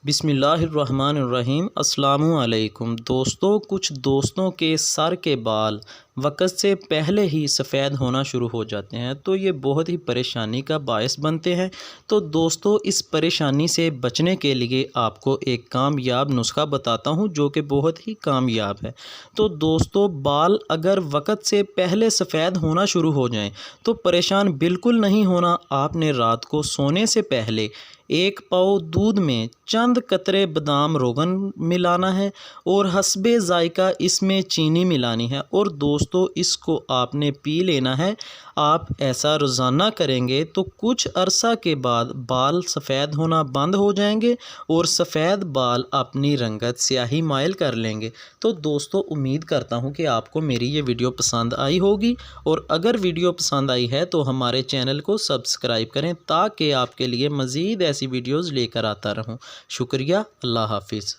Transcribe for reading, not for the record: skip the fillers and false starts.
بسم اللہ الرحمن الرحیم۔ السلام علیکم دوستو، کچھ دوستوں کے سر کے بال وقت سے پہلے ہی سفید ہونا شروع ہو جاتے ہیں تو یہ بہت ہی پریشانی کا باعث بنتے ہیں۔ تو دوستو، اس پریشانی سے بچنے کے لیے آپ کو ایک کامیاب نسخہ بتاتا ہوں جو کہ بہت ہی کامیاب ہے۔ تو دوستو، بال اگر وقت سے پہلے سفید ہونا شروع ہو جائیں تو پریشان بالکل نہیں ہونا۔ آپ نے رات کو سونے سے پہلے 1 پاؤ دودھ میں چند قطرے بادام روغن ملانا ہے اور حسب ذائقہ اس میں چینی ملانی ہے، اور دوستو اس کو آپ نے پی لینا ہے۔ آپ ایسا روزانہ کریں گے تو کچھ عرصہ کے بعد بال سفید ہونا بند ہو جائیں گے اور سفید بال اپنی رنگت سیاہی مائل کر لیں گے۔ تو دوستو، امید کرتا ہوں کہ آپ کو میری یہ ویڈیو پسند آئی ہوگی، اور اگر ویڈیو پسند آئی ہے تو ہمارے چینل کو سبسکرائب کریں تاکہ آپ کے لیے مزید ایسی ویڈیوز لے کر آتا رہوں۔ شکریہ، اللہ حافظ۔